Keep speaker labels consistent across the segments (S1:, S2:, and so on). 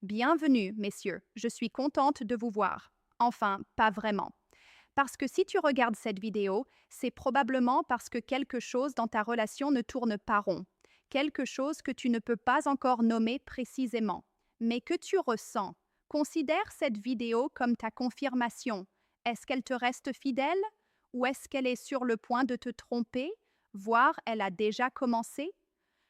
S1: Bienvenue, messieurs. Je suis contente de vous voir. Enfin, pas vraiment. Parce que si tu regardes cette vidéo, c'est probablement parce que quelque chose dans ta relation ne tourne pas rond. Quelque chose que tu ne peux pas encore nommer précisément, mais que tu ressens. Considère cette vidéo comme ta confirmation. Est-ce qu'elle te reste fidèle? Ou est-ce qu'elle est sur le point de te tromper? Voire elle a déjà commencé?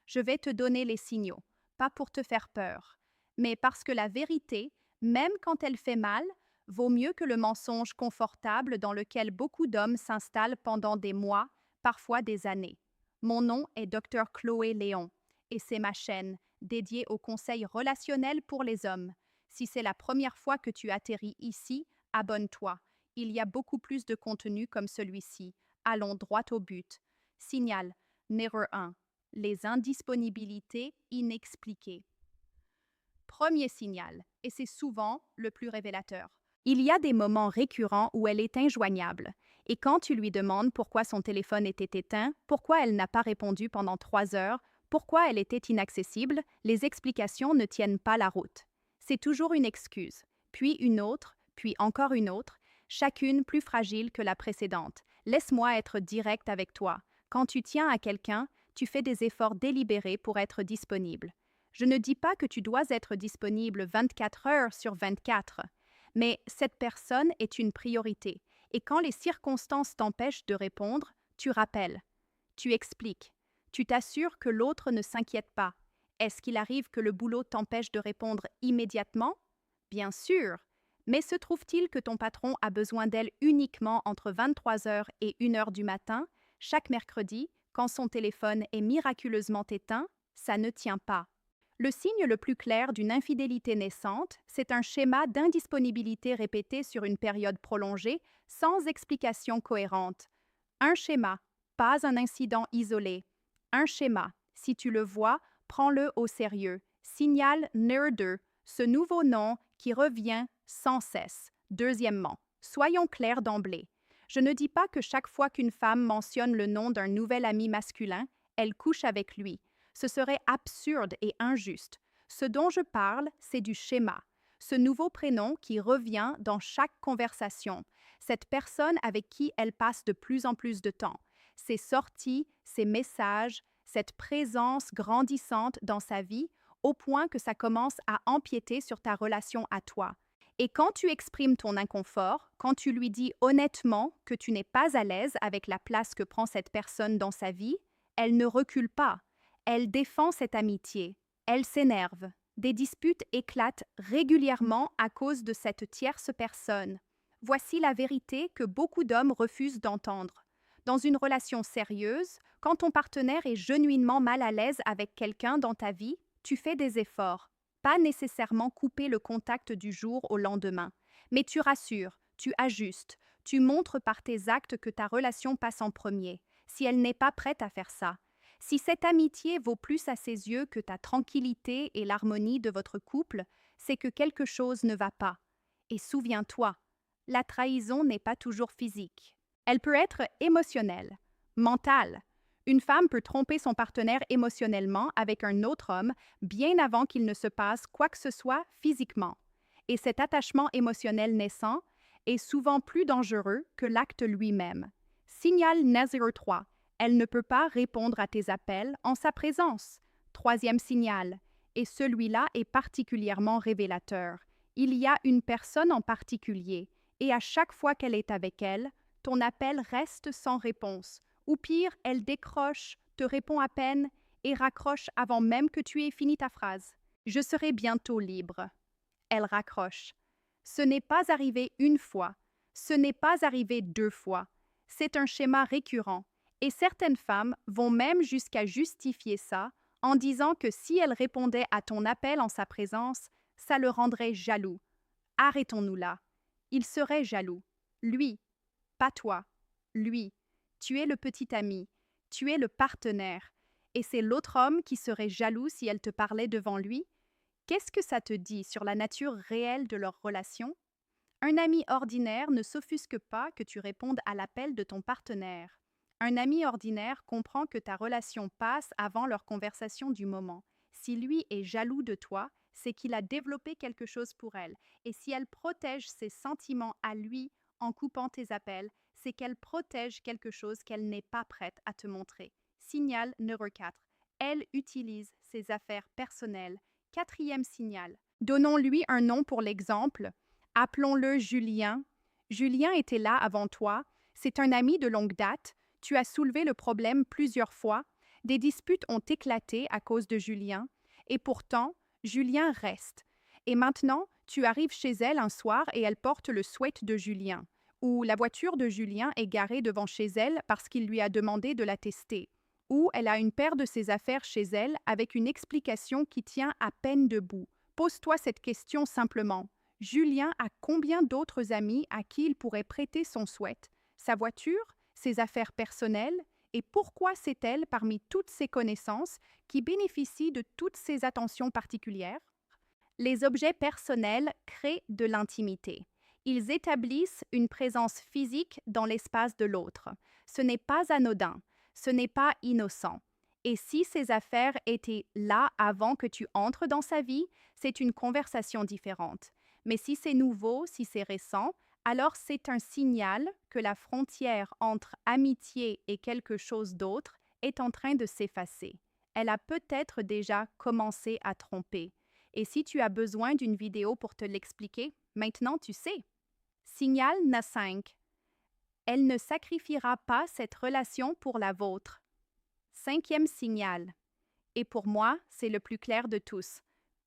S1: Je vais te donner les signaux, pas pour te faire peur, mais parce que la vérité, même quand elle fait mal, vaut mieux que le mensonge confortable dans lequel beaucoup d'hommes s'installent pendant des mois, parfois des années. Mon nom est Dr. Chloé Léon et c'est ma chaîne dédiée aux conseils relationnels pour les hommes. Si c'est la première fois que tu atterris ici, abonne-toi. Il y a beaucoup plus de contenu comme celui-ci. Allons droit au but. Signal numéro 1. Les indisponibilités inexpliquées. Premier signal, et c'est souvent le plus révélateur. Il y a des moments récurrents où elle est injoignable, et quand tu lui demandes pourquoi son téléphone était éteint, pourquoi elle n'a pas répondu pendant 3 heures, pourquoi elle était inaccessible, les explications ne tiennent pas la route. C'est toujours une excuse, puis une autre, puis encore une autre, chacune plus fragile que la précédente. Laisse-moi être direct avec toi. Quand tu tiens à quelqu'un, tu fais des efforts délibérés pour être disponible. Je ne dis pas que tu dois être disponible 24 heures sur 24, mais cette personne est une priorité. Et quand les circonstances t'empêchent de répondre, tu rappelles, tu expliques, tu t'assures que l'autre ne s'inquiète pas. Est-ce qu'il arrive que le boulot t'empêche de répondre immédiatement? Bien sûr. Mais se trouve-t-il que ton patron a besoin d'elle uniquement entre 23 heures et 1 heure du matin, chaque mercredi, quand son téléphone est miraculeusement éteint? Ça ne tient pas. Le signe le plus clair d'une infidélité naissante, c'est un schéma d'indisponibilité répété sur une période prolongée, sans explication cohérente. Un schéma, pas un incident isolé. Un schéma, si tu le vois, prends-le au sérieux. Signal NER2, ce nouveau nom qui revient sans cesse. Deuxièmement, soyons clairs d'emblée. Je ne dis pas que chaque fois qu'une femme mentionne le nom d'un nouvel ami masculin, elle couche avec lui. Ce serait absurde et injuste. Ce dont je parle, c'est du schéma. Ce nouveau prénom qui revient dans chaque conversation. Cette personne avec qui elle passe de plus en plus de temps. Ses sorties, ses messages, cette présence grandissante dans sa vie, au point que ça commence à empiéter sur ta relation à toi. Et quand tu exprimes ton inconfort, quand tu lui dis honnêtement que tu n'es pas à l'aise avec la place que prend cette personne dans sa vie, elle ne recule pas. Elle défend cette amitié. Elle s'énerve. Des disputes éclatent régulièrement à cause de cette tierce personne. Voici la vérité que beaucoup d'hommes refusent d'entendre. Dans une relation sérieuse, quand ton partenaire est genuinement mal à l'aise avec quelqu'un dans ta vie, tu fais des efforts. Pas nécessairement couper le contact du jour au lendemain, mais tu rassures, tu ajustes, tu montres par tes actes que ta relation passe en premier. Si elle n'est pas prête à faire ça, si cette amitié vaut plus à ses yeux que ta tranquillité et l'harmonie de votre couple, c'est que quelque chose ne va pas. Et souviens-toi, la trahison n'est pas toujours physique. Elle peut être émotionnelle, mentale. Une femme peut tromper son partenaire émotionnellement avec un autre homme bien avant qu'il ne se passe quoi que ce soit physiquement. Et cet attachement émotionnel naissant est souvent plus dangereux que l'acte lui-même. Signal Nazir 3. Elle ne peut pas répondre à tes appels en sa présence. Troisième signal, et celui-là est particulièrement révélateur. Il y a une personne en particulier, et à chaque fois qu'elle est avec elle, ton appel reste sans réponse. Ou pire, elle décroche, te répond à peine et raccroche avant même que tu aies fini ta phrase. Je serai bientôt libre. Elle raccroche. Ce n'est pas arrivé une fois, ce n'est pas arrivé 2 fois. C'est un schéma récurrent. Et certaines femmes vont même jusqu'à justifier ça en disant que si elle répondait à ton appel en sa présence, ça le rendrait jaloux. Arrêtons-nous là. Il serait jaloux. Lui, pas toi. Lui. Tu es le petit ami. Tu es le partenaire. Et c'est l'autre homme qui serait jaloux si elle te parlait devant lui? Qu'est-ce que ça te dit sur la nature réelle de leur relation? Un ami ordinaire ne s'offusque pas que tu répondes à l'appel de ton partenaire. Un ami ordinaire comprend que ta relation passe avant leur conversation du moment. Si lui est jaloux de toi, c'est qu'il a développé quelque chose pour elle. Et si elle protège ses sentiments à lui en coupant tes appels, c'est qu'elle protège quelque chose qu'elle n'est pas prête à te montrer. Signal numéro 4. Elle utilise ses affaires personnelles. Quatrième signal. Donnons-lui un nom pour l'exemple. Appelons-le Julien. Julien était là avant toi. C'est un ami de longue date. Tu as soulevé le problème plusieurs fois. Des disputes ont éclaté à cause de Julien. Et pourtant, Julien reste. Et maintenant, tu arrives chez elle un soir et elle porte le sweat de Julien. Ou la voiture de Julien est garée devant chez elle parce qu'il lui a demandé de la tester. Ou elle a une paire de ses affaires chez elle avec une explication qui tient à peine debout. Pose-toi cette question simplement. Julien a combien d'autres amis à qui il pourrait prêter son sweat, sa voiture, ses affaires personnelles, et pourquoi c'est elle, parmi toutes ses connaissances, qui bénéficie de toutes ces attentions particulières? Les objets personnels créent de l'intimité. Ils établissent une présence physique dans l'espace de l'autre. Ce n'est pas anodin, ce n'est pas innocent. Et si ces affaires étaient là avant que tu entres dans sa vie, c'est une conversation différente. Mais si c'est nouveau, si c'est récent, alors c'est un signal que la frontière entre amitié et quelque chose d'autre est en train de s'effacer. Elle a peut-être déjà commencé à tromper. Et si tu as besoin d'une vidéo pour te l'expliquer, maintenant tu sais. Signal N5. Elle ne sacrifiera pas cette relation pour la vôtre. Cinquième signal. Et pour moi, c'est le plus clair de tous.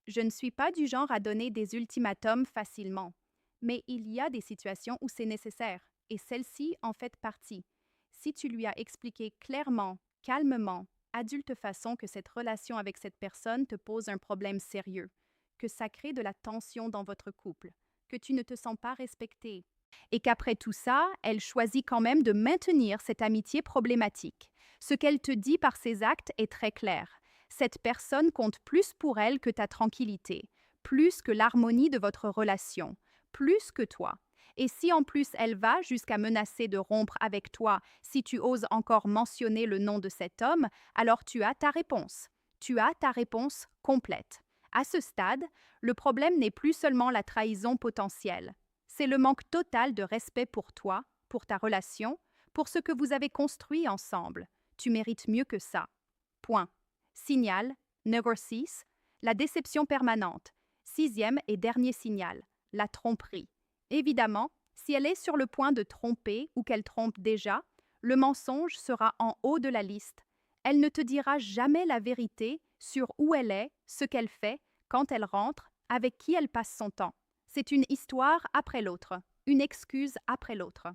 S1: Je ne suis pas du genre à donner des ultimatums facilement. Mais il y a des situations où c'est nécessaire, et celle-ci en fait partie. Si tu lui as expliqué clairement, calmement, adulte façon que cette relation avec cette personne te pose un problème sérieux, que ça crée de la tension dans votre couple, que tu ne te sens pas respecté, et qu'après tout ça, elle choisit quand même de maintenir cette amitié problématique. Ce qu'elle te dit par ses actes est très clair. Cette personne compte plus pour elle que ta tranquillité, plus que l'harmonie de votre relation, plus que toi. Et si en plus elle va jusqu'à menacer de rompre avec toi si tu oses encore mentionner le nom de cet homme, alors tu as ta réponse. Tu as ta réponse complète. À ce stade, le problème n'est plus seulement la trahison potentielle. C'est le manque total de respect pour toi, pour ta relation, pour ce que vous avez construit ensemble. Tu mérites mieux que ça. Point. Signal, numéro 6, la déception permanente. Sixième et dernier signal, la tromperie. Évidemment, si elle est sur le point de tromper ou qu'elle trompe déjà, le mensonge sera en haut de la liste. Elle ne te dira jamais la vérité sur où elle est, ce qu'elle fait, quand elle rentre, avec qui elle passe son temps. C'est une histoire après l'autre, une excuse après l'autre.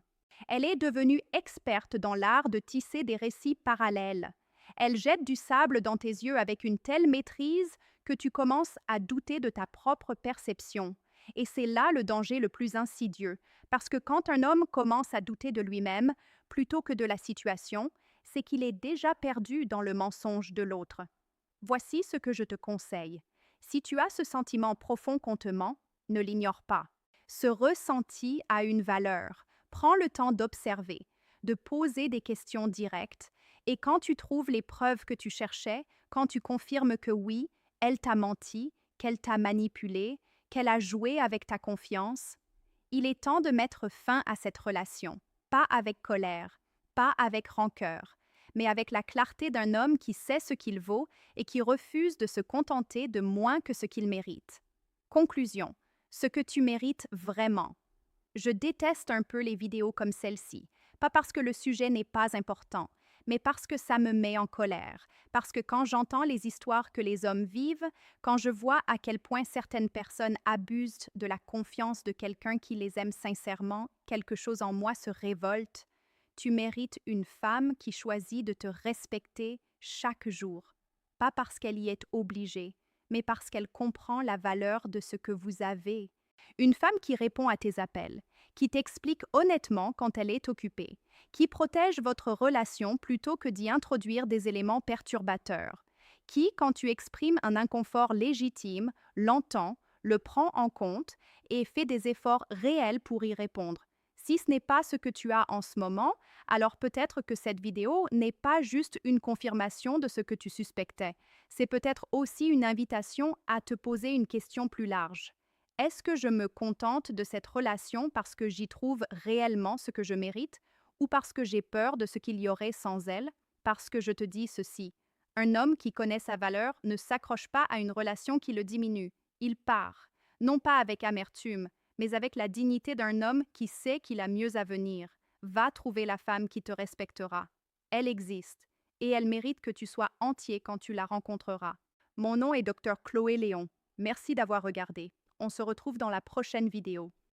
S1: Elle est devenue experte dans l'art de tisser des récits parallèles. Elle jette du sable dans tes yeux avec une telle maîtrise que tu commences à douter de ta propre perception. Et c'est là le danger le plus insidieux, parce que quand un homme commence à douter de lui-même plutôt que de la situation, c'est qu'il est déjà perdu dans le mensonge de l'autre. Voici ce que je te conseille. Si tu as ce sentiment profond qu'on te ment, ne l'ignore pas. Ce ressenti a une valeur. Prends le temps d'observer, de poser des questions directes, et quand tu trouves les preuves que tu cherchais, quand tu confirmes que oui, elle t'a menti, qu'elle t'a manipulé, qu'elle a joué avec ta confiance, il est temps de mettre fin à cette relation, pas avec colère, pas avec rancœur, mais avec la clarté d'un homme qui sait ce qu'il vaut et qui refuse de se contenter de moins que ce qu'il mérite. Conclusion, ce que tu mérites vraiment. Je déteste un peu les vidéos comme celle-ci, pas parce que le sujet n'est pas important, mais parce que ça me met en colère, parce que quand j'entends les histoires que les hommes vivent, quand je vois à quel point certaines personnes abusent de la confiance de quelqu'un qui les aime sincèrement, quelque chose en moi se révolte. Tu mérites une femme qui choisit de te respecter chaque jour, pas parce qu'elle y est obligée, mais parce qu'elle comprend la valeur de ce que vous avez. Une femme qui répond à tes appels, qui t'explique honnêtement quand elle est occupée, qui protège votre relation plutôt que d'y introduire des éléments perturbateurs, qui, quand tu exprimes un inconfort légitime, l'entend, le prend en compte et fait des efforts réels pour y répondre. Si ce n'est pas ce que tu as en ce moment, alors peut-être que cette vidéo n'est pas juste une confirmation de ce que tu suspectais. C'est peut-être aussi une invitation à te poser une question plus large. Est-ce que je me contente de cette relation parce que j'y trouve réellement ce que je mérite ou parce que j'ai peur de ce qu'il y aurait sans elle? Parce que je te dis ceci. Un homme qui connaît sa valeur ne s'accroche pas à une relation qui le diminue. Il part, non pas avec amertume, mais avec la dignité d'un homme qui sait qu'il a mieux à venir. Va trouver la femme qui te respectera. Elle existe, et elle mérite que tu sois entier quand tu la rencontreras. Mon nom est Dr. Chloé Léon. Merci d'avoir regardé. On se retrouve dans la prochaine vidéo.